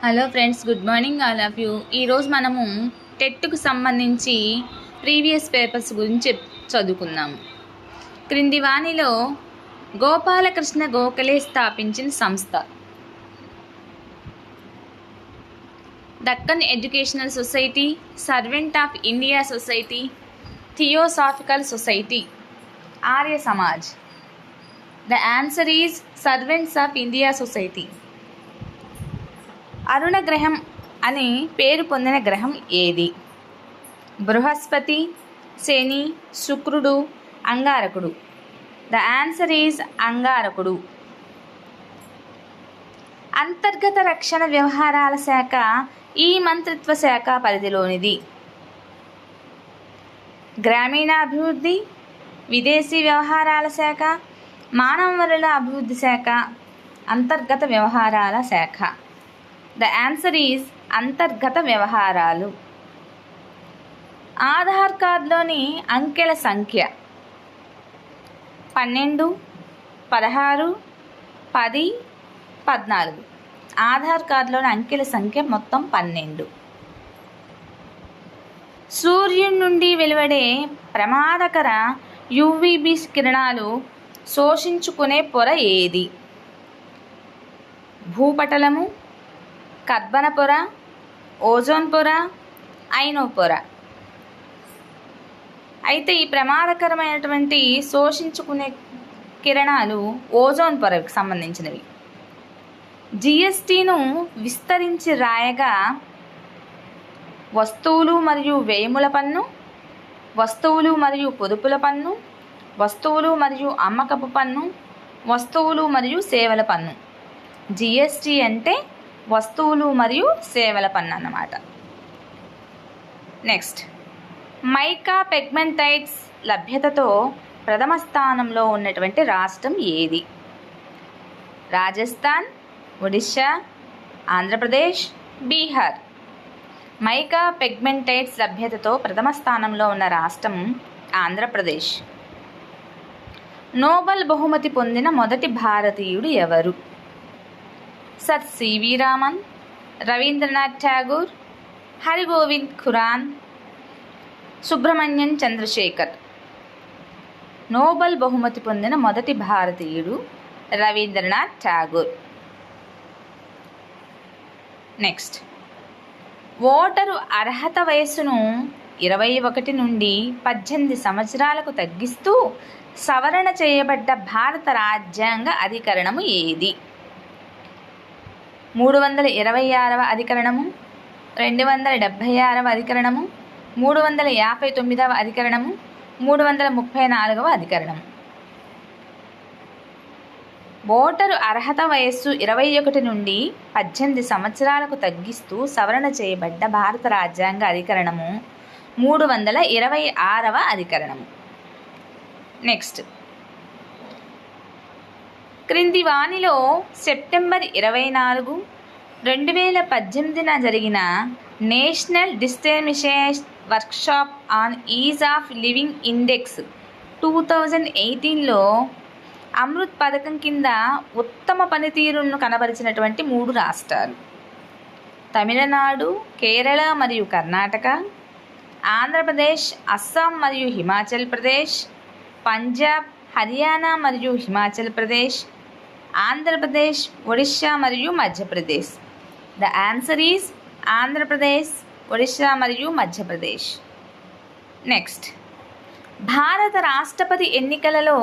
Hello friends, good morning all of you. ఈరోజు మనము టెట్కు సంబంధించి ప్రీవియస్ పేపర్స్ గురించి చదువుకుందాము. క్రింది వాణిలో గోపాలకృష్ణ గోఖలే స్థాపించిన సంస్థ. Deccan educational society, servant of India society, theosophical society, Arya Samaj. The answer is servants of India society. అరుణ గ్రహం అని పేరు పొందిన గ్రహం ఏది? బృహస్పతి, శని, శుక్రుడు, అంగారకుడు. ద ఆన్సర్ ఈజ్ అంగారకుడు. అంతర్గత రక్షణ వ్యవహారాల శాఖ ఈ మంత్రిత్వ శాఖ పరిధిలోనిది. గ్రామీణాభివృద్ధి, విదేశీ వ్యవహారాల శాఖ, మానవ వనరుల అభివృద్ధి శాఖ, అంతర్గత వ్యవహారాల శాఖ. ద ఆన్సర్ ఈజ్ అంతర్గత వ్యవహారాలు. ఆధార్ కార్డులోని అంకెల సంఖ్య 12, 16, 10, 14. ఆధార్ కార్డులోని అంకెల సంఖ్య మొత్తం 12. సూర్యుడి నుండి వెలువడే ప్రమాదకర యువిబి కిరణాలు శోషించుకునే పొర ఏది? భూపటలము, కర్బన పొర, ఓజోన్ పొర, ఐనో పొర. అయితే ఈ ప్రమాదకరమైనటువంటి శోషించుకునే కిరణాలు ఓజోన్ పొరకు సంబంధించినవి. జిఎస్టీను విస్తరించి రాయగా వస్తువులు మరియు వ్యయముల పన్ను, వస్తువులు మరియు పొదుపుల పన్ను, వస్తువులు మరియు అమ్మకపు పన్ను, వస్తువులు మరియు సేవల పన్ను. జిఎస్టీ అంటే వస్తువులు మరియు సేవల పన్ను అన్నమాట. నెక్స్ట్, మైకా పెగ్మెంటైట్స్ లభ్యతతో ప్రథమ స్థానంలో ఉన్నటువంటి రాష్ట్రం ఏది? రాజస్థాన్, ఒడిశా, ఆంధ్రప్రదేశ్, బీహార్. మైకా పెగ్మెంటైట్స్ లభ్యతతో ప్రథమ స్థానంలో ఉన్న రాష్ట్రం ఆంధ్రప్రదేశ్. నోబెల్ బహుమతి పొందిన మొదటి భారతీయుడు ఎవరు? సర్ సివి రామన్, రవీంద్రనాథ్ ఠాగూర్, హరిగోవింద్ ఖురాన్, సుబ్రహ్మణ్యం చంద్రశేఖర్. నోబెల్ బహుమతి పొందిన మొదటి భారతీయుడు రవీంద్రనాథ్ ఠాగూర్. నెక్స్ట్, ఓటరు అర్హత వయస్సును 21 నుండి 18 సంవత్సరాలకు తగ్గిస్తూ సవరణ చేయబడ్డ భారత రాజ్యాంగ అధికరణము ఏది? 326వ అధికరణము, 276వ అధికరణము, 359వ అధికరణము, 334వ అధికరణము. ఓటరు అర్హత వయస్సు 21 నుండి 18 సంవత్సరాలకు తగ్గిస్తూ సవరణ చేయబడ్డ భారత రాజ్యాంగ అధికరణము 326వ అధికరణము. నెక్స్ట్, క్రింది వాణిలో సెప్టెంబర్ 24, 2018 జరిగిన national dissemination workshop on ease of living index 2018లో అమృత్ పథకం కింద ఉత్తమ పనితీరును కనబరిచినటువంటి 3 రాష్ట్రాలు: తమిళనాడు, కేరళ మరియు కర్ణాటక, ఆంధ్రప్రదేశ్, అస్సాం మరియు హిమాచల్ ప్రదేశ్, పంజాబ్, హర్యానా మరియు హిమాచల్ ప్రదేశ్, ఆంధ్రప్రదేశ్, ఒడిశా మరియు Madhya Pradesh. The answer is Andhra Pradesh, Odisha మరియు మధ్యప్రదేశ్. నెక్స్ట్, భారత రాష్ట్రపతి ఎన్నికలలో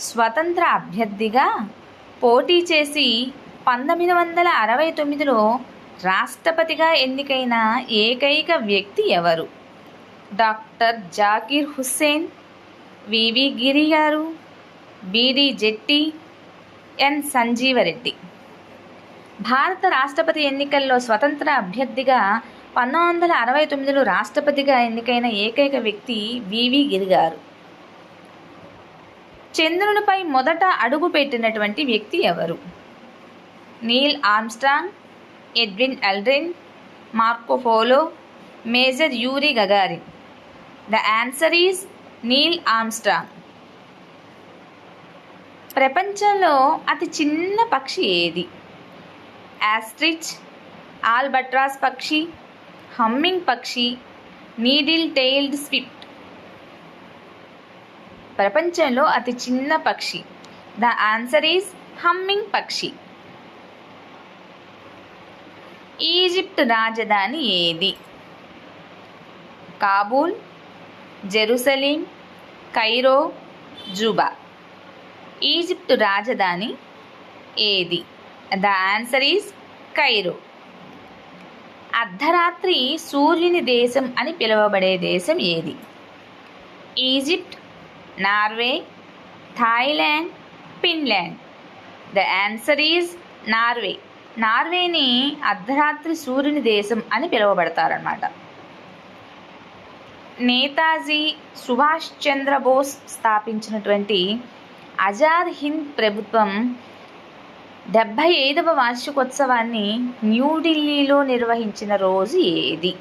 స్వతంత్ర అభ్యర్థిగా పోటీ చేసి 1969లో రాష్ట్రపతిగా ఎన్నికైన ఏకైక వ్యక్తి ఎవరు? డాక్టర్ జాకీర్ హుస్సేన్, వివి గిరి గారు, బిడి జెట్టి, ఎన్ సంజీవరెడ్డి. భారత రాష్ట్రపతి ఎన్నికల్లో స్వతంత్ర అభ్యర్థిగా 1969లో రాష్ట్రపతిగా ఎన్నికైన ఏకైక వ్యక్తి వివి గిరి గారు. చంద్రునిపై మొదట అడుగు పెట్టినటువంటి వ్యక్తి ఎవరు? Neil Armstrong, Edwin Aldrin, Marco Polo, major Yuri Gagarin. The answer is Neil Armstrong. ప్రపంచంలో అతి చిన్న పక్షి ఏది? ఆస్ట్రిచ్, ఆల్బట్రాస్ పక్షి, హమ్మింగ్ పక్షి, నీడిల్ టెయిల్డ్ స్విఫ్ట్. ప్రపంచంలో అతి చిన్న పక్షి. ద ఆన్సర్ ఈజ్ హమ్మింగ్ పక్షి. ఈజిప్ట్ రాజధాని ఏది? Kabul, Jerusalem, Cairo, Juba. Egypt రాజధాని ఏది? The answer is Cairo. అర్ధరాత్రి సూర్యుని దేశం అని పిలువబడే దేశం ఏది? Egypt, Norway, Thailand, Finland. The answer is Norway. నార్వేని అర్ధరాత్రి సూర్యుని దేశం అని పిలువబడతారన్నమాట. నేతాజీ సుభాష్ చంద్రబోస్ స్థాపించినటువంటి ఆజాద్ హింద్ ప్రభుత్వం 75వ వార్షికోత్సవాన్ని న్యూఢిల్లీలో నిర్వహించిన రోజు ఏది?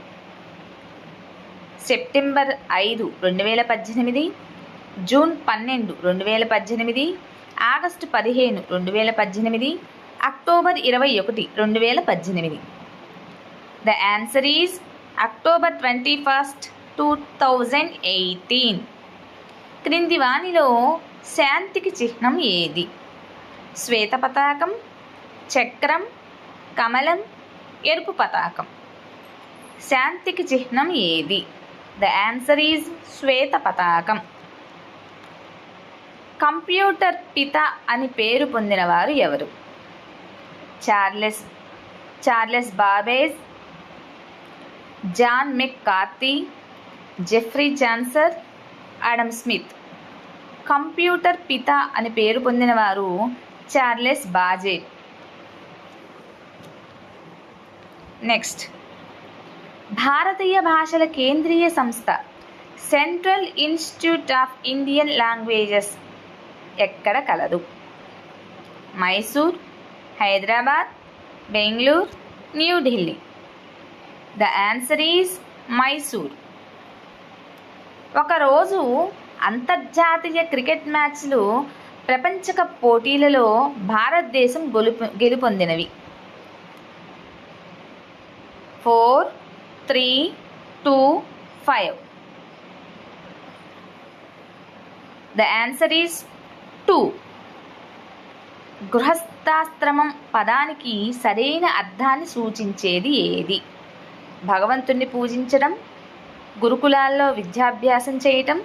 September 5, 2018, June 12, 2018, August 15, 2018, October 21, 2018. The answer is October 21, 2018. క్రింది వానిలో శాంతికి చిహ్నం ఏది? శ్వేత పతాకం, చక్రం, కమలం, ఎరుపు పతాకం. శాంతికి చిహ్నం ఏది? ద ఆన్సర్ ఈజ్ శ్వేత పతాకం. కంప్యూటర్ పిత అని పేరు పొందినవారు ఎవరు? Charles Babbage, John McCarthy, Jeffrey జాన్సర్, ఆడమ్ స్మిత్. కంప్యూటర్ పిత అని పేరు పొందినవారు చార్లెస్ బాబేజ్. నెక్స్ట్, భారతీయ భాషల కేంద్రీయ సంస్థ central institute of Indian languages ఎక్కడ కలదు? Mysore, Hyderabad, Bengaluru, New Delhi. The answer is Mysore. ఒకరోజు అంతర్జాతీయ క్రికెట్ మ్యాచ్లు, ప్రపంచ కప్ పోటీలలో భారతదేశం గెలుపొందినవి. 4, 3, 2, 5. The answer is 2. గృహస్థాశ్రమం పదానికి సరైన అర్థాన్ని సూచించేది ఏది? భగవంతుణ్ణి పూజించడం, గురుకులాల్లో విద్యాభ్యాసం చేయటం,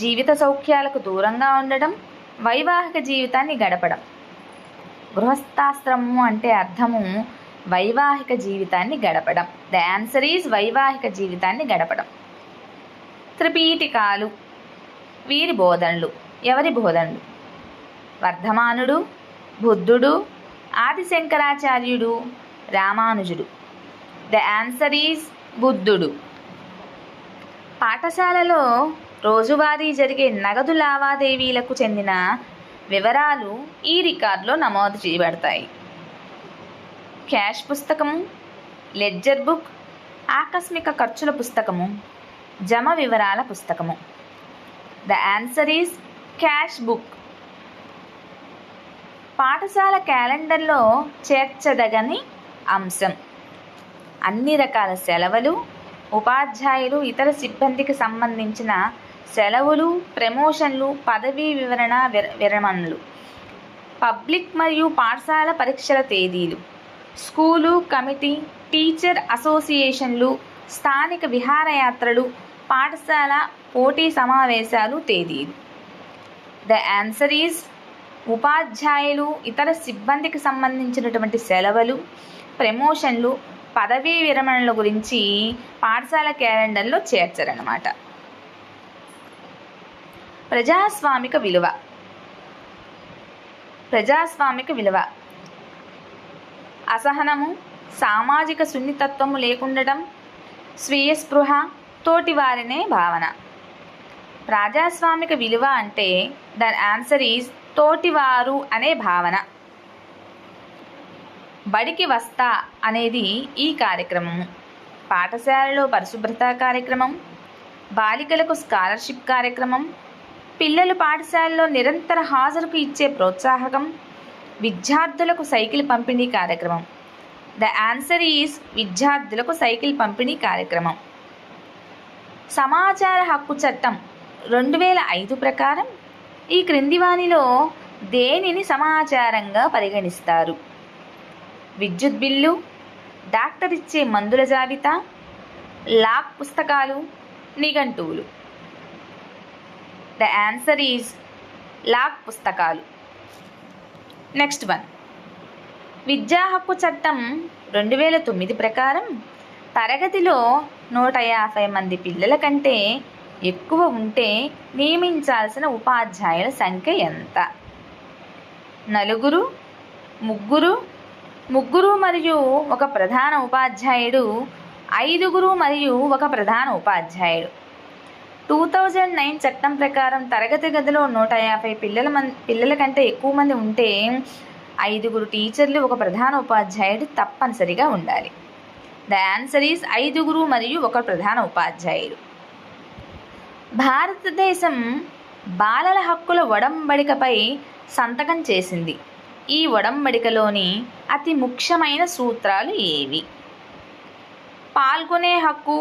జీవిత సౌఖ్యాలకు దూరంగా ఉండడం, వైవాహిక జీవితాన్ని గడపడం. గృహస్థాశ్రమము అంటే అర్థము వైవాహిక జీవితాన్ని గడపడం. ద ఆన్సర్ ఈజ్ వైవాహిక జీవితాన్ని గడపడం. త్రిపీఠికాలు, వీరి బోధనలు. ఎవరి బోధనలు? వర్ధమానుడు, బుద్ధుడు, ఆదిశంకరాచార్యుడు, రామానుజుడు. ద ఆన్సర్ ఈజ్ బుద్ధుడు. పాఠశాలలో రోజువారీ జరిగే నగదు లావాదేవీలకు చెందిన వివరాలు ఈ రికార్డులో నమోదు చేయబడతాయి. క్యాష్ పుస్తకము, లెడ్జర్ బుక్, ఆకస్మిక ఖర్చుల పుస్తకము, జమ వివరాల పుస్తకము. The answer is cash book. పాఠశాల క్యాలెండర్లో చేర్చదగని అంశం. అన్ని రకాల సెలవులు, ఉపాధ్యాయులు, ఇతర సిబ్బందికి సంబంధించిన సెలవులు, ప్రమోషన్లు, పదవీ విరమణలు, పబ్లిక్ మరియు పాఠశాల పరీక్షల తేదీలు, స్కూలు కమిటీ, టీచర్ అసోసియేషన్లు, స్థానిక విహారయాత్రలు, పాఠశాల పోటీ సమావేశాలు తేదీలు. ద ఆన్సర్ ఈజ్ ఉపాధ్యాయులు, ఇతర సిబ్బందికి సంబంధించినటువంటి సెలవులు, ప్రమోషన్లు, పదవీ విరమణల గురించి పాఠశాల క్యాలెండర్లో చేర్చరన్నమాట. ప్రజాస్వామిక విలువ. ప్రజాస్వామిక విలువ అసహనము, సామాజిక సున్నితత్వము లేకుండటం, స్వీయ స్పృహ, తోటివారినే భావన. ప్రజాస్వామిక విలువ అంటే దాని ఆన్సర్ ఈజ్ తోటివారు అనే భావన. బడికి వస్తా అనేది ఈ కార్యక్రమము. పాఠశాలలో పరిశుభ్రత కార్యక్రమం, బాలికలకు స్కాలర్షిప్ కార్యక్రమం, పిల్లలు పాఠశాలలో నిరంతర హాజరుకు ఇచ్చే ప్రోత్సాహకం, విద్యార్థులకు సైకిల్ పంపిణీ కార్యక్రమం. ద ఆన్సర్ ఈజ్ విద్యార్థులకు సైకిల్ పంపిణీ కార్యక్రమం. సమాచార హక్కు చట్టం 2005 ప్రకారం ఈ క్రింది వానిలో దేనిని సమాచారంగా పరిగణిస్తారు? విద్యుత్ బిల్లు, డాక్టర్ ఇచ్చే మందుల జాబితా, లాక్ పుస్తకాలు, నిఘంటువులు. ద ఆన్సర్ ఈజ్ లాక్ పుస్తకాలు. Next one. విద్యా హక్కు చట్టం 2009 ప్రకారం తరగతిలో 150 మంది పిల్లల కంటే ఎక్కువ ఉంటే నియమించాల్సిన ఉపాధ్యాయుల సంఖ్య ఎంత? 4, 3, 3 మరియు ఒక ప్రధాన ఉపాధ్యాయుడు, 5 మరియు ఒక ప్రధాన ఉపాధ్యాయుడు. 2009 చట్టం ప్రకారం తరగతి గదిలో 150 పిల్లల కంటే ఎక్కువ మంది ఉంటే 5 టీచర్లు, ఒక ప్రధాన ఉపాధ్యాయుడు తప్పనిసరిగా ఉండాలి. ద ఆన్సర్ ఈజ్ 5 మరియు ఒక ప్రధాన ఉపాధ్యాయుడు. భారతదేశం బాలల హక్కుల ఒడంబడికపై సంతకం చేసింది. ఈ ఒడంబడికలోని అతి ముఖ్యమైన సూత్రాలు ఏవి? పాల్గొనే హక్కు,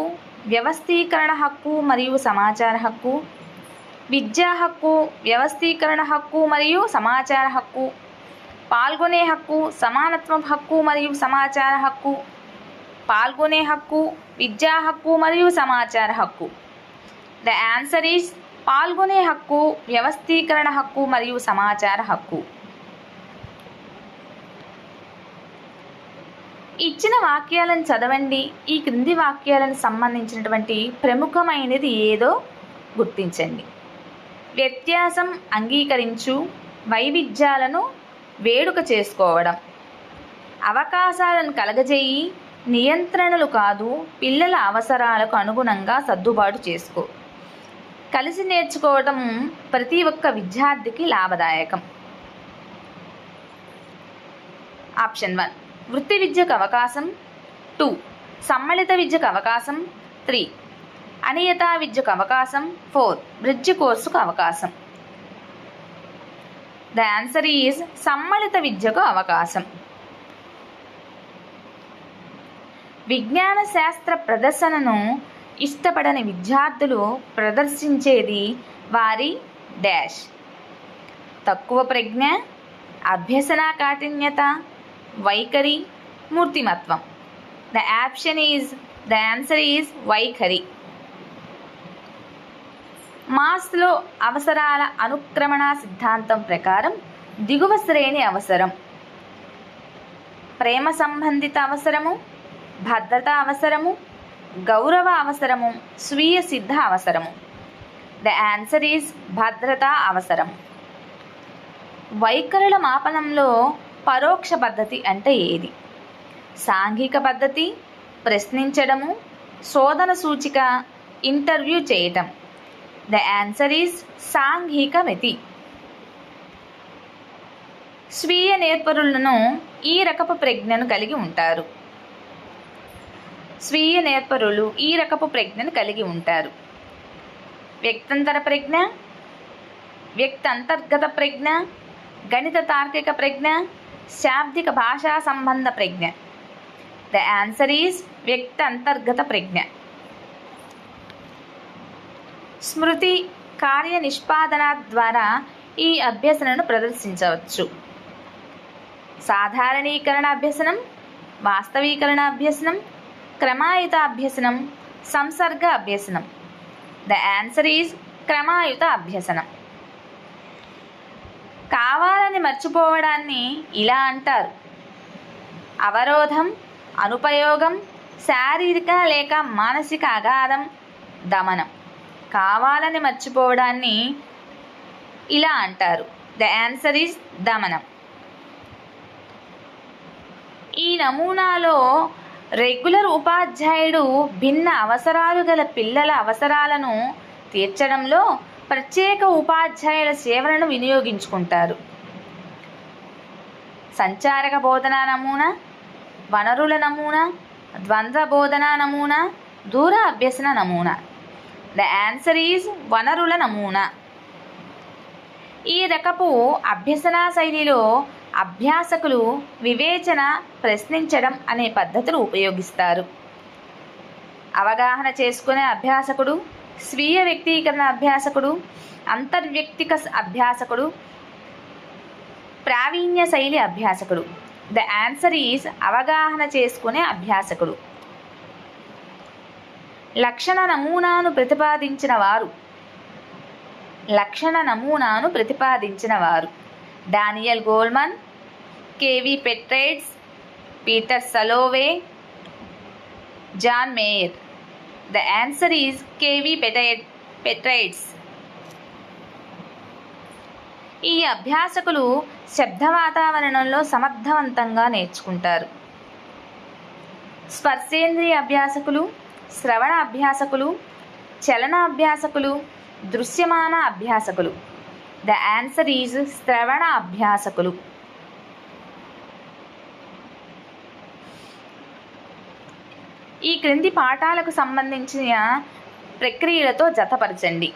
వ్యవస్థీకరణ హక్కు మరియు సమాచార హక్కు, విద్యా హక్కు, వ్యవస్థీకరణ హక్కు మరియు సమాచార హక్కు, పాల్గొనే హక్కు, సమానత్వం హక్కు మరియు సమాచార హక్కు, పాల్గొనే హక్కు, విద్యా హక్కు మరియు సమాచార హక్కు. ద ఆన్సర్ ఈజ్ పాల్గొనే హక్కు, వ్యవస్థీకరణ హక్కు మరియు సమాచార హక్కు. ఇచ్చిన వాక్యాలను చదవండి. ఈ క్రింది వాక్యాలను సంబంధించినటువంటి ప్రముఖమైనది ఏదో గుర్తించండి. వ్యత్యాసం అంగీకరించు, వైవిధ్యాలను వేడుక చేసుకోవడం, అవకాశాలను కలగజేయి, నియంత్రణలు కాదు, పిల్లల అవసరాలకు అనుగుణంగా సర్దుబాటు చేసుకో. కలిసి నేర్చుకోవడం ప్రతి ఒక్క విద్యార్థికి లాభదాయకం. ఆప్షన్ 1 వృత్తి విద్యకు అవకాశం, 2 సమ్మిళిత విద్యకు అవకాశం, 3 అనియతా విద్యకు అవకాశం, 4 బ్రిడ్జ్ కోర్సుకు అవకాశం. ద ఆన్సర్ ఈజ్ సమ్మిళిత విద్యకు అవకాశం. విజ్ఞాన శాస్త్ర ప్రదర్శనను ఇష్టపడని విద్యార్థులు ప్రదర్శించేది వారి డాష్. తక్కువ ప్రజ్ఞ, అభ్యసన కాఠిన్యత, వైఖరి, మూర్తిమత్వం. ద ఆన్సర్ ఈజ్ వైఖరి. మాస్లో అవసరాల అనుక్రమణ సిద్ధాంతం ప్రకారం దిగువ శ్రేణి అవసరం: ప్రేమ సంబంధిత అవసరము, భద్రత అవసరము, గౌరవ అవసరము, స్వీయ సిద్ధ అవసరము. ద ఆన్సర్ ఈజ్ భద్రత అవసరం. వైఖరుల మాపనంలో పరోక్ష పద్ధతి అంటే ఏది? సాంఘిక పద్ధతి, ప్రశ్నించడము, శోధన సూచిక, ఇంటర్వ్యూ చేయటం. ద ఆన్సర్ ఈజ్ సాంఘిక మితి. స్వీయ నేర్పరులను ఈ రకపు ప్రజ్ఞను కలిగి ఉంటారు. స్వీయ నేర్పరులు ఈ రకపు ప్రజ్ఞను కలిగి ఉంటారు: వ్యక్తంతర ప్రజ్ఞ, వ్యక్తంతర్గత ప్రజ్ఞ, గణిత తార్కిక ప్రజ్ఞ, శాబ్దిక భాషా సంబంధ ప్రజ్ఞ. ద ఆన్సర్ ఈజ్ వ్యక్తంతర్గత ప్రజ్ఞ. స్మృతి, కార్య నిష్పాదన ద్వారా ఈ అభ్యసనను ప్రదర్శించవచ్చు: సాధారణీకరణ అభ్యసనం, వాస్తవీకరణ అభ్యసనం, క్రమాయుత అభ్యసనం, సంసర్గ అభ్యసనం. ద ఆన్సర్ ఈజ్ క్రమాయుత అభ్యసనం. కావాలని మర్చిపోవడాన్ని ఇలా అంటారు: అవరోధం, అనుపయోగం, శారీరక లేక మానసిక అగాధం, దమనం. కావాలని మర్చిపోవడాన్ని ఇలా అంటారు. ద ఆన్సర్ ఈజ్ దమనం. ఈ నమూనాలో రెగ్యులర్ ఉపాధ్యాయుడు భిన్న అవసరాలు గల పిల్లల అవసరాలను తీర్చడంలో ప్రత్యేక ఉపాధ్యాయుల సేవలను వినియోగించుకుంటారు. సంచారక బోధనా నమూనా, వనరుల నమూనా, ద్వంద్వ బోధనా నమూనా, దూర అభ్యసన నమూనా. ద ఆన్సర్ ఈజ్ వనరుల నమూనా. ఈ రకపు అభ్యసన శైలిలో అభ్యాసకులు వివేచన, ప్రశ్నించడం అనే పద్ధతులు ఉపయోగిస్తారు. అవగాహన చేసుకునే అభ్యాసకుడు, స్వీయ వ్యక్తీకరణ అభ్యాసకుడు, అంతర్వ్యక్తిక అభ్యాసకుడు, ప్రావీణ్య శైలి అభ్యాసకుడు. ద ఆన్సర్ ఈజ్ అవగాహన చేసుకునే అభ్యాసకుడు. లక్షణ నమూనాను ప్రతిపాదించిన వారు Daniel Goleman, K V Petrides, Peter Salovey, John Mayer. The answer is K V Petrides. ఈ అభ్యాసకులు శబ్ద వాతావరణంలో సమర్థవంతంగా నేర్చుకుంటారు. స్పర్శేంద్రియ అభ్యాసకులు, శ్రవణ అభ్యాసకులు, చలన అభ్యాసకులు, దృశ్యమాన అభ్యాసకులు. ద ఆన్సర్ ఈజ్ శ్రవణ అభ్యాసకులు. ఈ క్రింది పాఠాలకు సంబంధించిన ప్రక్రియలతో జతపరచండి.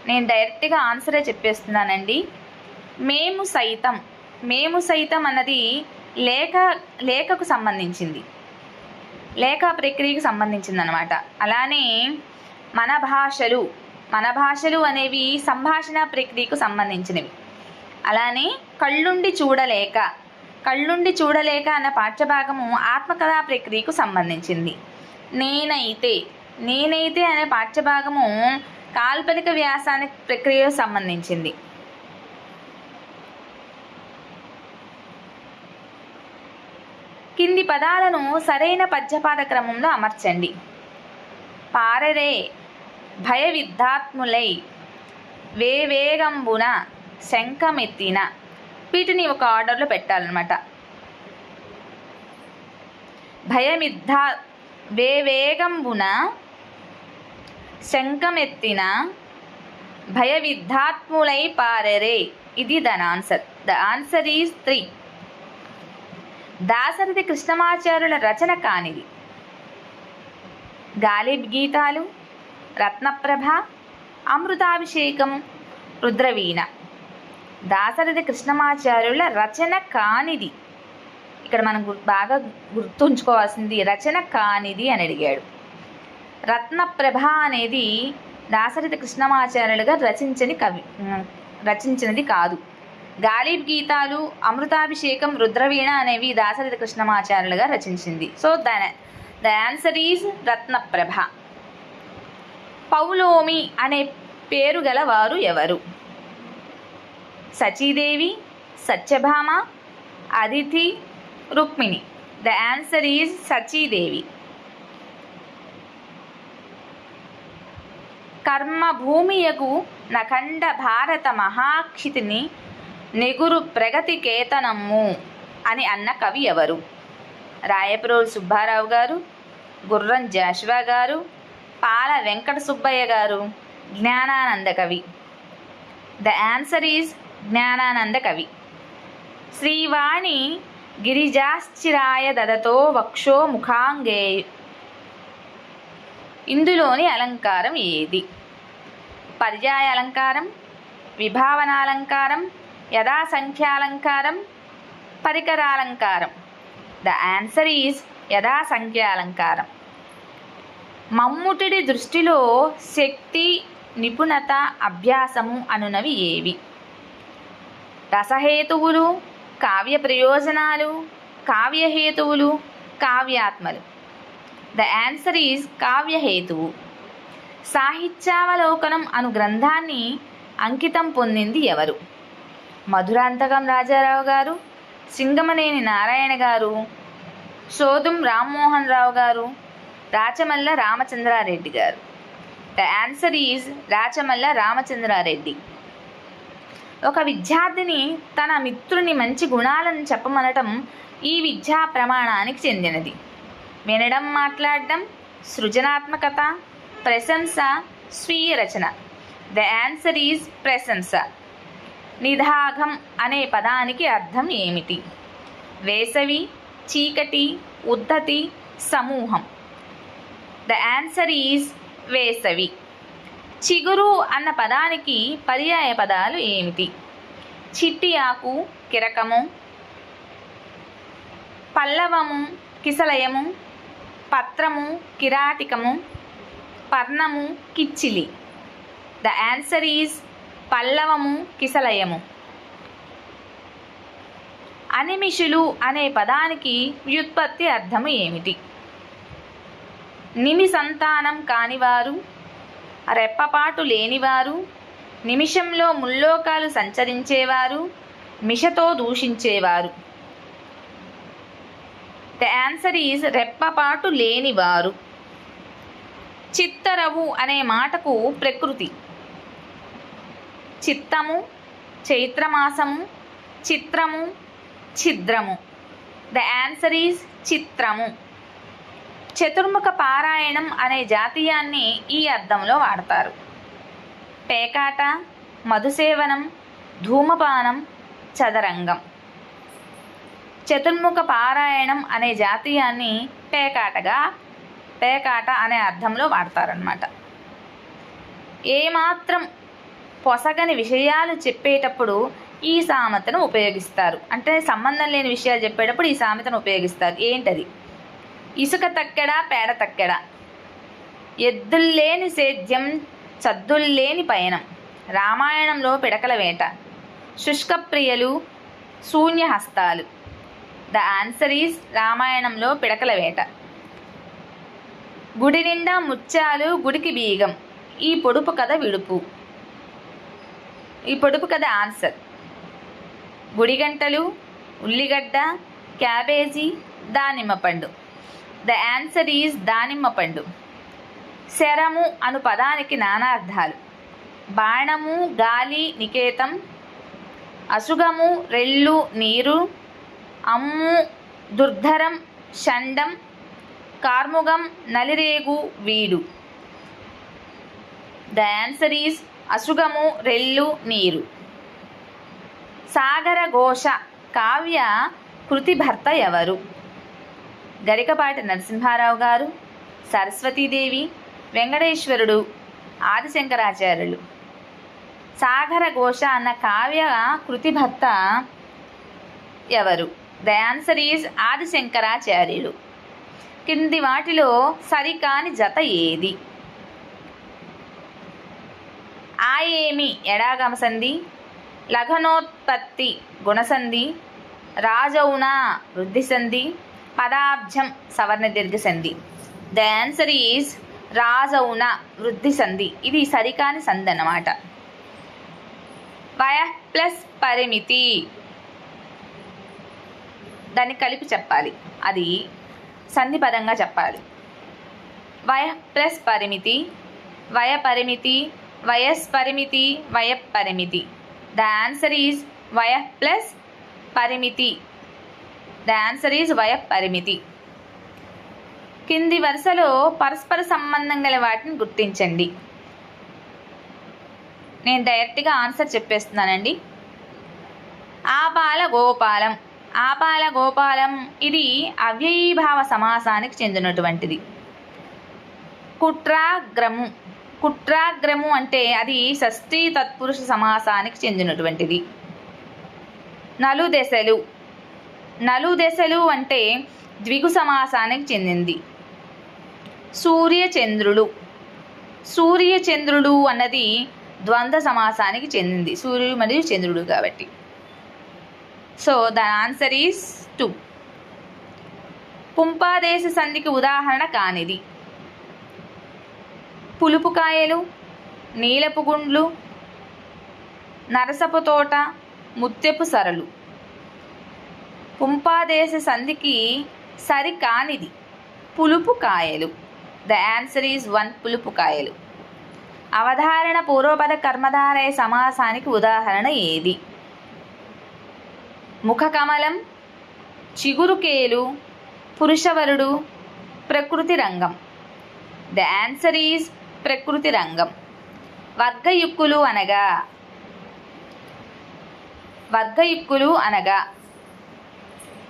నేను డైరెక్ట్గా ఆన్సరే చెప్పేస్తున్నానండి. మేము సైతం అన్నది లేఖకు సంబంధించింది, లేఖ ప్రక్రియకు సంబంధించింది అనమాట. అలానే మన భాషలు అనేవి సంభాషణ ప్రక్రియకు సంబంధించినవి. అలానే కళ్ళుండి చూడలేక అన్న పాఠ్యభాగము ఆత్మకథా ప్రక్రియకు సంబంధించింది. నేనైతే అనే పాఠ్యభాగము కాల్పనిక వ్యాసానికి ప్రక్రియకు సంబంధించింది. కింది పదాలను సరైన పద్యపాద క్రమంలో అమర్చండి. పారరే, భయవిద్ధాత్ములై, వేవేగంబున, శంఖమెత్తిన. వీటిని ఒక ఆర్డర్లో పెట్టాలన్నమాట. వేవేగంబున, శంఖమెత్తిన, భయవిద్ధాత్ములై పారరే. ఇది దాని answer. The answer is 3. Dasarathi కృష్ణమాచార్యుల రచన కానిది. గాలిబ్ గీతాలు, రత్నప్రభ, అమృతాభిషేకం, రుద్రవీణ. దాశరథి కృష్ణమాచార్యుల రచన కానిది. ఇక్కడ మనం బాగా గుర్తుంచుకోవాల్సింది రచన కానిది అని అడిగాడు. రత్నప్రభ అనేది దాశరథి కృష్ణమాచార్యులుగా రచించినది కాదు. గాలిబ్ గీతాలు, అమృతాభిషేకం, రుద్రవీణ అనేవి దాశరథి కృష్ణమాచార్యులుగా రచించింది. So the answer is Ratnaprabha. Paulomi అనే పేరు గల వారు ఎవరు? Sachidevi, Satyabhama, Aditi, Rukmini. The answer is Sachidevi. కర్మభూమియకు నఖండ భారత మహాక్షితిని నెగురు ప్రగతి కేతనమ్ము అని అన్న కవి ఎవరు? రాయప్రోలు సుబ్బారావు గారు, గుర్రం జాషువా గారు, పాల వెంకట సుబ్బయ్య గారు, జ్ఞానానంద కవి. ద ఆన్సర్ ఈజ్ జ్ఞానానంద కవి. శ్రీవాణి గిరిజాశ్చిరాయ దదతో వక్షో ముఖాంగే. ఇందులోని అలంకారం ఏది? పర్యాయ అలంకారం, విభావనాలంకారం, యథాసంఖ్యాలంకారం, పరికరాలంకారం. ద ఆన్సర్ ఈజ్ యథాసంఖ్యాలంకారం. మమ్ముటిడి దృష్టిలో శక్తి, నిపుణత, అభ్యాసము అనునవి ఏవి? రసహేతువులు, కావ్య ప్రయోజనాలు, కావ్యహేతువులు, కావ్యాత్మలు. ద ఆన్సర్ ఈజ్ కావ్యహేతువు. సాహిత్యావలోకనం అను గ్రంథాన్ని అంకితం పొందింది ఎవరు? మధురాంతకం రాజారావు గారు, సింగమనేని నారాయణ గారు, సోదుం రామ్మోహన్ రావు గారు, రాచమల్ల రామచంద్రారెడ్డి గారు. The answer is Rachamalla Ramachandra Reddy. ఒక విద్యార్థిని తన మిత్రుని మంచి గుణాలను చెప్పమనటం ఈ విద్యా ప్రమాణానికి చెందినది. వినడం, మాట్లాడడం, సృజనాత్మకత, ప్రశంస, స్వీయ రచన. ద ఆన్సర్ ఈజ్ ప్రశంస. నిదాఘం అనే పదానికి అర్థం ఏమిటి? వేసవి, చీకటి, ఉద్ధతి, సమూహం. ద ఆన్సర్ ఈజ్ వేసవి. చిగురు అన్న పదానికి పర్యాయ పదాలు ఏమిటి? చిట్టి ఆకు కిరకము, పల్లవము కిసలయము, పత్రము కిరాటికము, పర్ణము కిచ్చిలి. ద ఆన్సర్ ఈజ్ పల్లవము కిసలయము. అనిమిషులు అనే పదానికి వ్యుత్పత్తి అర్థము ఏమిటి? నిమి సంతానం కానివారు, రెప్పపాటు లేనివారు, నిమిషంలో ముల్లోకాలు సంచరించేవారు, మిషతో దూషించేవారు. ద ఆన్సర్ ఈజ్ రెప్పపాటు లేనివారు. చిత్తరవు అనే మాటకు ప్రకృతి చిత్తము, చైత్రమాసము, చిత్రము, ఛిద్రము. ద ఆన్సర్ ఈజ్ చిత్రము. చతుర్ముఖ పారాయణం అనే జాతీయాన్ని ఈ అర్థంలో వాడతారు. పేకాట, మధుసేవనం, ధూమపానం, చదరంగం. చతుర్ముఖ పారాయణం అనే జాతీయాన్ని పేకాట అనే అర్థంలో వాడతారన్నమాట. ఏమాత్రం పొసగని విషయాలు చెప్పేటప్పుడు ఈ సామెతను ఉపయోగిస్తారు. అంటే సంబంధం లేని విషయాలు చెప్పేటప్పుడు ఈ సామెతను ఉపయోగిస్తారు. ఏంటది? ఇసుక తక్కెడ, పేడ తక్కెడ, ఎద్దుల్లేని సేద్యం, చద్దుల్లేని పయనం, రామాయణంలో పిడకల వేట, శుష్కప్రియలు, శూన్యహస్తాలు. ద ఆన్సర్ ఈజ్ రామాయణంలో పిడకల వేట. గుడి నిండా ముత్యాలు, గుడికి బీగం. ఈ పొడుపు కథ విడుపు. ఈ పొడుపు కథ ఆన్సర్ గుడిగంటలు, ఉల్లిగడ్డ, క్యాబేజీ, దానిమ్మ పండు. ద ఆన్సర్ ఈజ్ దానిమ్మ పండు. శరము అను పదానికి నానార్థాలు. బాణము, గాలి, నికేతం, అసుగము, రెల్లు, నీరు, అమ్ము, దుర్ధరం, షండం, కార్ముగం, నలిరేగు, వీడు. ద ఆన్సర్ ఈజ్ అసుగము, రెల్లు, నీరు. సాగర ఘోష కావ్య కృతి భర్త ఎవరు? గరికపాటి నరసింహారావు గారు, సరస్వతీదేవి, వెంకటేశ్వరుడు, ఆదిశంకరాచార్యులు. సాగర ఘోష అన్న కావ్య కృతి భర్త ఎవరు? The answer is Adi Shankaracharyulu. కింది వాటిలో సరికాని జత ఏది? ఆయేమి ఎడాగమ సంధి, లఘనోత్పత్తి గుణసంధి, రాజౌన వృద్ధి సంధి, పదాబ్జం సవర్ణ దీర్ఘ సంధి. ద ఆన్సర్ ఈజ్ రాజౌన వృద్ధి సంధి. ఇది సరికాని సంధి అన్నమాట. వయ ప్లస్ పరిమితి, దాన్ని కలిపి చెప్పాలి, అది సంధి పదంగా చెప్పాలి. వయ ప్లస్ పరిమితి, వయ పరిమితి, వయస్ పరిమితి, వయ పరిమితి. ద ఆన్సర్ ఈజ్ వయ ప్లస్ పరిమితి. ద ఆన్సర్ ఈజ్ వయ పరిమితి. కింది వరుసలో పరస్పర సంబంధం గల వాటిని గుర్తించండి. నేను డైరెక్ట్గా ఆన్సర్ చెప్పేస్తున్నానండి. ఆపాల గోపాలం. ఆపాల గోపాలం ఇది అవ్యయీభావ సమాసానికి చెందినటువంటిది. కుట్రాగ్రము. కుట్రాగ్రము అంటే అది షష్ఠీ తత్పురుష సమాసానికి చెందినటువంటిది. నలుదెసలు. నలుదెసలు అంటే ద్విగు సమాసానికి చెందింది. సూర్యచంద్రులు. సూర్యచంద్రుడు అన్నది ద్వంద్వ సమాసానికి చెందింది, సూర్యుడు మరియు చంద్రుడు కాబట్టి. So the answer is 2. పుంపాదేశ సంధికి ఉదాహరణ కానిది. పులుపుకాయలు, నీలపు గుండ్లు, నరసపు తోట, ముత్యపు సరలు. పుంపాదేశ సంధికి సరి కానిది పులుపు కాయలు. ద ఆన్సర్ ఈజ్ 1 పులుపు కాయలు. అవధారణ పూర్వపద కర్మధారయ సమాసానికి ఉదాహరణ ఏది? ముఖకమలం, చిగురుకేలు, పురుషవరుడు, ప్రకృతి రంగం. ద ఆన్సర్ ఈజ్ ప్రకృతి రంగం. వర్గయుక్కులు అనగా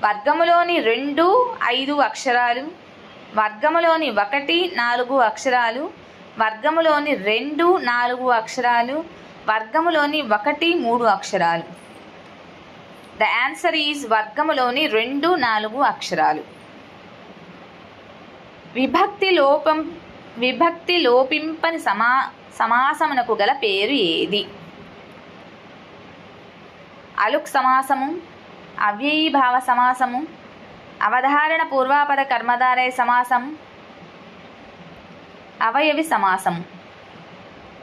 వర్గములోని 2, 5 అక్షరాలు, వర్గములోని 1, 4 అక్షరాలు, వర్గములోని 2, 4 అక్షరాలు, వర్గములోని 1, 3 అక్షరాలు. ద ఆన్సర్ ఈజ్ వర్గములోని 2, 4 అక్షరాలు. విభక్తి లోపింపని సమాసమునకు గల పేరు ఏది? అలుక్ సమాసము, అవ్యయీభావ సమాసము, అవధారణ పూర్వాపద కర్మధారయ సమాసము, అవయవి సమాసము.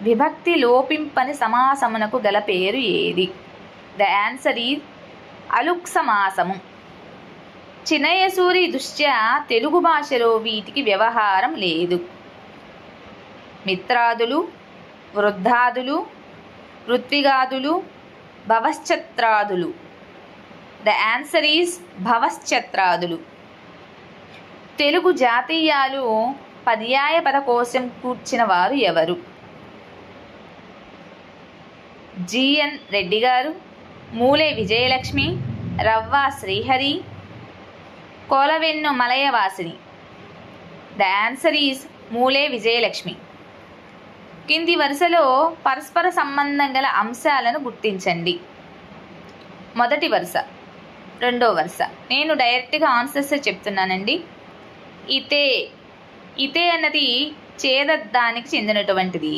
విభక్తి లోపింపని సమాసమునకు గల పేరు ఏది? ద ఆన్సర్ ఈజ్ అలుక్ సమాసము. చినయసూరి దృష్ట్యా తెలుగు భాషలో వీటికి వ్యవహారం లేదు. మిత్రాదులు, వృద్ధాదులు, ఋత్విగాదులు, భవశ్చత్రాదులు. ద ఆన్సర్ ఈజ్ భవశ్చత్రాదులు. తెలుగు జాతీయాలు పర్యాయ పదకోశం కూర్చిన వారు ఎవరు? జిఎన్ రెడ్డి గారు, Mule Vijayalakshmi, Ravva Srihari, Kolavennu Malayavasini. The answer is Mule Vijayalakshmi. కింది వరుసలో పరస్పర సంబంధం గల అంశాలను గుర్తించండి. మొదటి వరుస, రెండో వరుస. నేను డైరెక్ట్గా ఆన్సర్స్ చెప్తున్నానండి. ఇతే అన్నది చేదద్దానికి చెందినటువంటిది.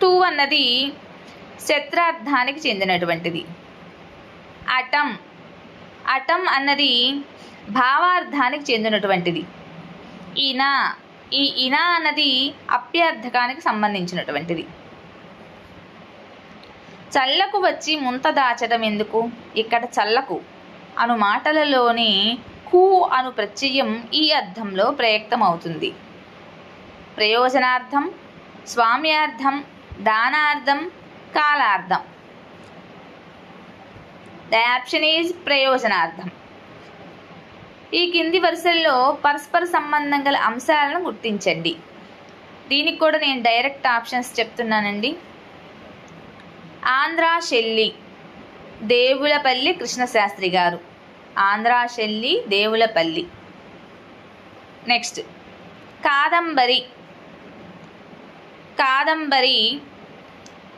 తూ అన్నది శత్రార్థానికి చెందినటువంటిది. అటం అన్నది భావార్థానికి చెందినటువంటిది. ఇనా అన్నది అప్యార్థకానికి సంబంధించినటువంటిది. చల్లకు వచ్చి ముంత దాచడం ఎందుకు? ఇక్కడ చల్లకు అను మాటలలోని కు అను ప్రత్యయం ఈ అర్థంలో ప్రయుక్తమవుతుంది. ప్రయోజనార్థం, స్వామ్యార్థం, దానార్థం, కాలార్థం. ద ఆప్షన్ ఈజ్ ప్రయోజనార్థం. ఈ కింది వరుసల్లో పరస్పర సంబంధం గల అంశాలను గుర్తించండి. దీనికి కూడా నేను డైరెక్ట్ ఆప్షన్స్ చెప్తున్నానండి. ఆంధ్రా షెల్లి, దేవులపల్లి కృష్ణశాస్త్రి గారు. ఆంధ్రా షెల్లి, దేవులపల్లి. నెక్స్ట్ కాదంబరి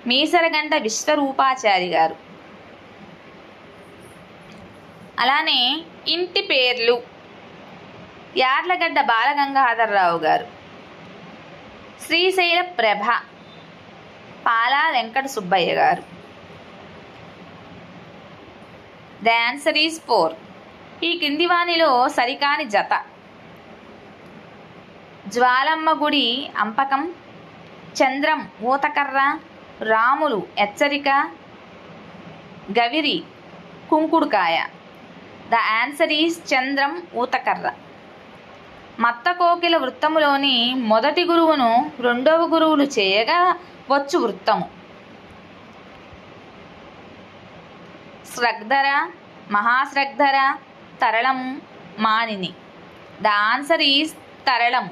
మీసరగంట విశ్వరూపాచారి గారు. అలానే ఇంటి పేర్లు యార్లగడ్డ బాలగంగాధరరావు గారు. శ్రీశైల ప్రభ పాలా వెంకట సుబ్బయ్య గారు. The answer is 4. ఈ కింది వానిలో సరికాని జత. జ్వాలమ్మ గుడి అంపకం, చంద్రం ఊతకర్ర, రాములు హెచ్చరిక, గవిరి కుంకుడుకాయ. ద ఆన్సర్ ఈజ్ చంద్రం ఊతకర్ర. మత్తకోకిల వృత్తములోని మొదటి గురువును రెండవ గురువులు చేయగా వచ్చు వృత్తము. శ్రగ్ధర, మహాశ్రగ్ధర, తరళము, మానిని. ద ఆన్సర్ ఈజ్ తరళము.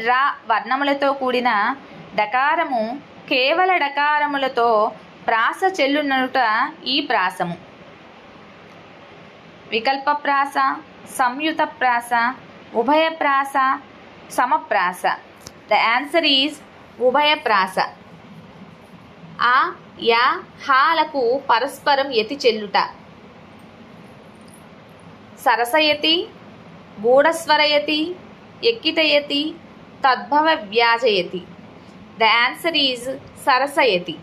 రా వర్ణములతో కూడిన డకారము కేవల డకారములతో ప్రాస చెల్లుననుట ఈ ప్రాసము. వికల్ప ప్రాస, సంయుత ప్రాస, ఉభయ ప్రాస, సమప్రాస. ద ఆన్సర్ ఈజ్ ఉభయ ప్రాస. ఆ, యా, హాలకు పరస్పరం యతి చెల్లుట. సరసయతి, గూఢస్వరయతి, ఎక్కితయతి, తద్భవ వ్యాజయతి. ద ఆన్సర్ ఈజ్ సరసయతి.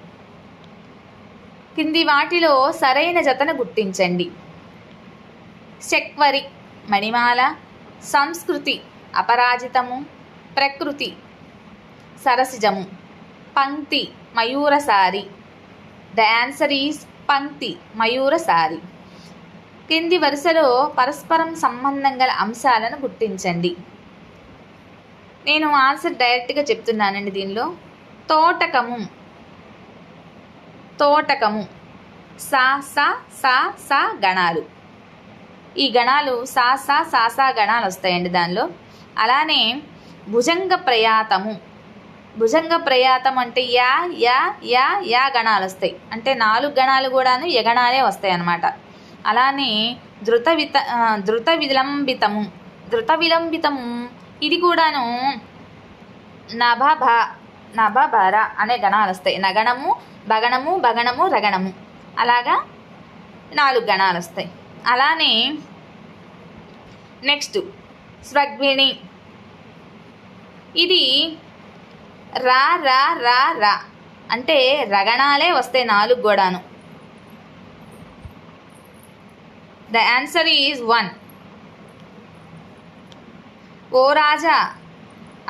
కింది వాటిలో సరైన జతను గుర్తించండి. శక్వరి మణిమాల, సంస్కృతి అపరాజితము, ప్రకృతి సరసిజము, పంక్తి మయూరసారి. ద ఆన్సర్ ఈజ్ పంక్తి మయూరసారి. కింది వరుసలో పరస్పరం సంబంధం గల అంశాలను గుర్తించండి. నేను ఆన్సర్ డైరెక్ట్గా చెప్తున్నానండి. దీనిలో తోటకము సా సా సా సా గణాలు. ఈ గణాలు సా సా సా సా గణాలు వస్తాయండి దానిలో. అలానే భుజంగ ప్రయాతం అంటే యా యా యా యా గణాలు వస్తాయి. అంటే 4 గణాలు కూడాను యగణాలే వస్తాయి అన్నమాట. అలానే ధృత విలంబితము ఇది కూడాను నభ భర అనే గణాలు వస్తాయి. నగణము, భగణము, భగణము, రగణము, అలాగా 4 గణాలు వస్తాయి. అలానే నెక్స్ట్ స్వగ్విణి. ఇది రా రా రా రా అంటే రగణాలే వస్తాయి 4 కూడాను. The answer is 1. ఓ రాజా,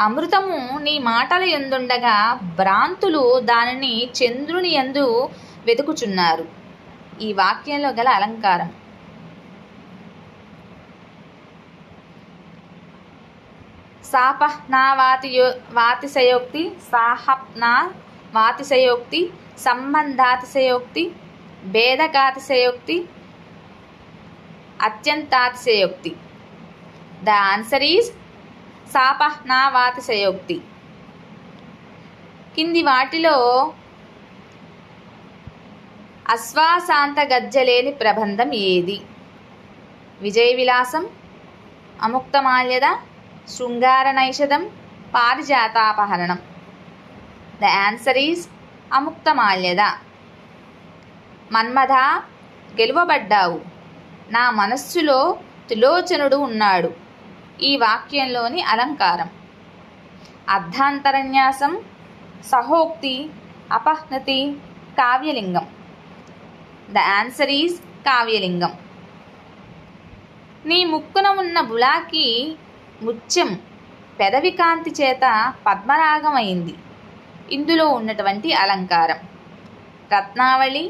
అమృతము నీ మాటల యందుండగా భ్రాంతులు దానిని చంద్రుని యందు వెతుకుచున్నారు. ఈ వాక్యంలో గల అలంకారం. సాపహ్నా వాతిశయోక్తి, సాహప్నా వాతిశయోక్తి, సంబంధాతిశయోక్తి, భేదకాతిశయోక్తి, అత్యంతాతిశయోక్తి. ద ఆన్సర్ ఈజ్ సాపహ్నా వాతిశయోక్తి. కింది వాటిలో అశ్వాసాంత గజ్జలేని ప్రబంధం ఏది? విజయ Vilasam, Amuktamalyada, Sringara Naishadham, Parijatapaharanam. The answer is Amuktamalyada. Manmatha, గెలువబడ్డావు, నా మనస్సులో త్రిలోచనుడు ఉన్నాడు. ఈ వాక్యంలోని అలంకారం. అర్ధాంతరన్యాసం, సహోక్తి, అపహ్నతి, కావ్యలింగం. ద ఆన్సర్ ఈజ్ కావ్యలింగం. నీ ముక్కున ఉన్న బులాకి ముత్యం పెదవి కాంతి చేత పద్మరాగమైంది. ఇందులో ఉన్నటువంటి అలంకారం. రత్నావళి,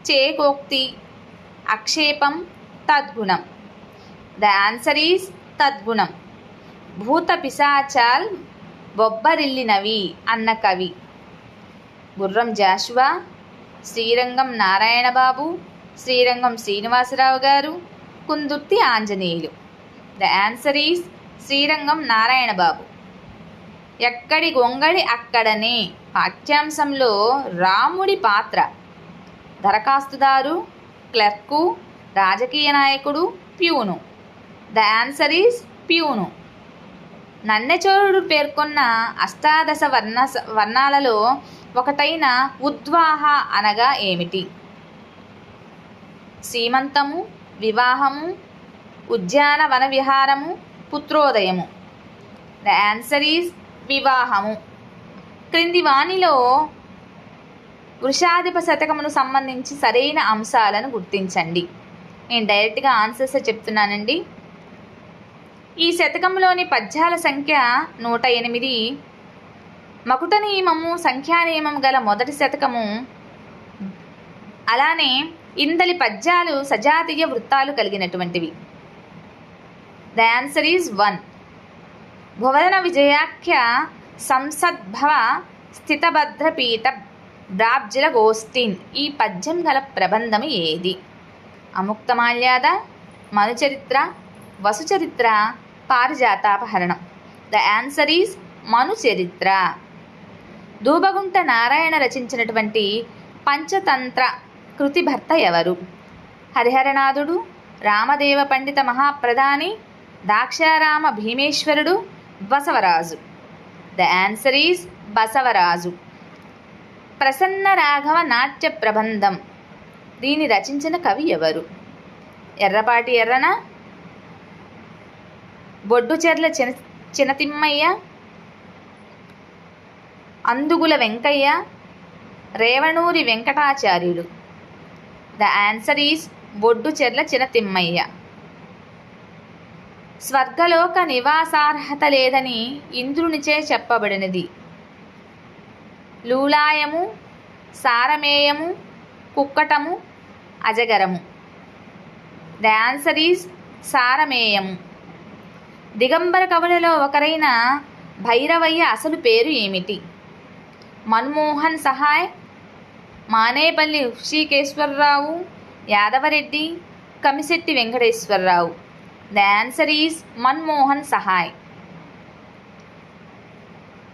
చేకోక్తి, అక్షేపం, తద్గుణం. ద ఆన్సర్ ఈజ్ తద్గుణం. భూత పిశాచాల్ బొబ్బరిల్లినవి అన్న కవి. గుర్రం జాషువా, శ్రీరంగం నారాయణబాబు, శ్రీరంగం శ్రీనివాసరావు గారు, Kundurthi Anjaneyulu. The answer is Srirangam Narayana Babu. ఎక్కడి గొంగళి అక్కడనే పాఠ్యాంశంలో రాముడి పాత్ర. దరఖాస్తుదారు, క్లర్కు, రాజకీయ నాయకుడు, peon. The answer is peon. నన్నెచోరుడు పేర్కొన్న అష్టాదశ వర్ణాలలో ఒకటైన ఉద్వాహ అనగా ఏమిటి? సీమంతము, వివాహము, ఉద్యానవన విహారము, పుత్రోదయము. ద ఆన్సర్ ఈజ్ వివాహము. క్రింది వాణిలో వృషాధిప శతకమును సంబంధించి సరైన అంశాలను గుర్తించండి. నేను డైరెక్ట్గా ఆన్సర్స్ చెప్తున్నానండి. ఈ శతకంలోని పద్యాల సంఖ్య 108. మకుట నియమము, సంఖ్యా నియమం గల మొదటి శతకము. అలానే ఇందలి పద్యాలు సజాతీయ వృత్తాలు కలిగినటువంటివి. The answer is 1. భువన విజయాఖ్య సంసద్భవ స్థితభద్రపీఠ బ్రాబ్జిల గోష్ఠీన్. ఈ పద్యం గల ప్రబంధము ఏది? Amuktamalyada, Manucharitra, Vasucharitra, Parijatapaharanam. The answer is Manucharitra. Dubagunta Narayana రచించినటువంటి పంచతంత్ర కృతి భర్త ఎవరు? హరిహరనాథుడు, రామదేవ పండిత మహాప్రధాని, దాక్షారామ భీమేశ్వరుడు, Basavaraju. The answer is Basavaraju. Prasanna Raghava నాట్య ప్రబంధం. దీన్ని రచించిన కవి ఎవరు? Errapati Errana, Bodducherla Chinatimmayya, Andugula Venkayya, Revanuri Venkatacharyulu. The answer is Bodducherla Chinatimmayya. స్వర్గలోక నివాసార్హత లేదని ఇంద్రునిచే చెప్పబడినది. లూలాయము, సారమేయము, కుక్కటము, అజగరము. ద ఆన్సర్ ఈజ్ సారమేయము. దిగంబర కవులలో ఒకరైన భైరవయ్య అసలు పేరు ఏమిటి? Manmohan Sahay, Manepalli Hrushikeswara Rao, Yadava Reddy, Kamisetti Venkateswara Rao. The answer is Manmohan Sahay.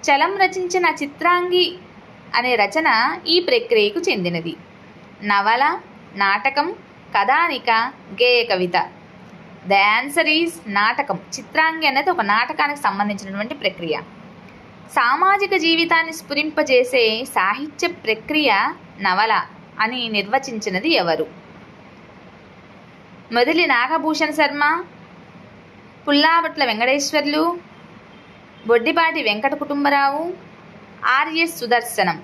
Chalam రచించిన చిత్రాంగి అనే రచన ఈ ప్రక్రియకు చెందినది. నవల, నాటకం, కథానిక, గేయ కవిత. ద ఆన్సర్ ఈజ్ నాటకం. చిత్రాంగి అనేది ఒక నాటకానికి సంబంధించినటువంటి ప్రక్రియ. సామాజిక జీవితాన్ని స్ఫురింపజేసే సాహిత్య ప్రక్రియ నవల అని నిర్వచించినది ఎవరు? Modali Nagabhushana Sarma, Pullavatla Venkateswarlu, Boddipati Venkata Kutumba Rao, R S Sudarshanam.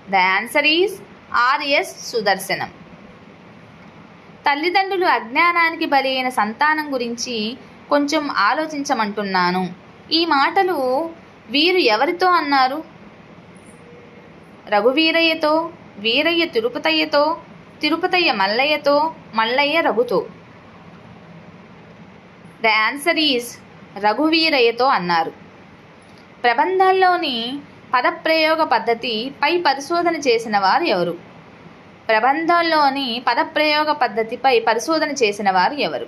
The answer is R S Sudarshanam. తల్లిదండ్రులు అజ్ఞానానికి బలి అయిన సంతానం గురించి కొంచెం ఆలోచించమంటున్నాను. ఈ మాటలు వీరు ఎవరితో అన్నారు? రఘువీరయ్యతో, వీరయ్య తిరుపతయ్యతో, తిరుపతయ్య మల్లయ్యతో, మల్లయ్య రఘుతో. ద ఆన్సర్ ఈజ్ రఘువీరయ్యతో అన్నారు. ప్రబంధాల్లోని పదప్రయోగ పద్ధతి పై పరిశోధన చేసిన వారు ఎవరు? ప్రబంధంలోని పదప్రయోగ పద్ధతిపై పరిశోధన చేసిన వారు ఎవరు?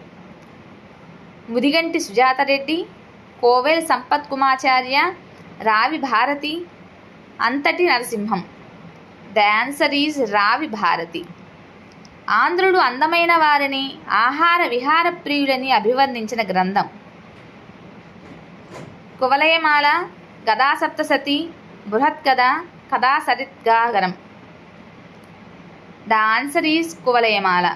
ముదిగంటి సుజాతారెడ్డి, కోవెల సంపత్ కుమాచార్య, రావి భారతి, అంతటి నరసింహం. ద ఆన్సర్ ఈజ్ రావి భారతి. ఆంధ్రుడు అందమైన వారిని, ఆహార విహార ప్రియులని అభివర్ణించిన గ్రంథం? Kuvalayamala, Gathasaptashati, Brihatkatha, Kathasaritsagaram. The answer is కువలయమాల.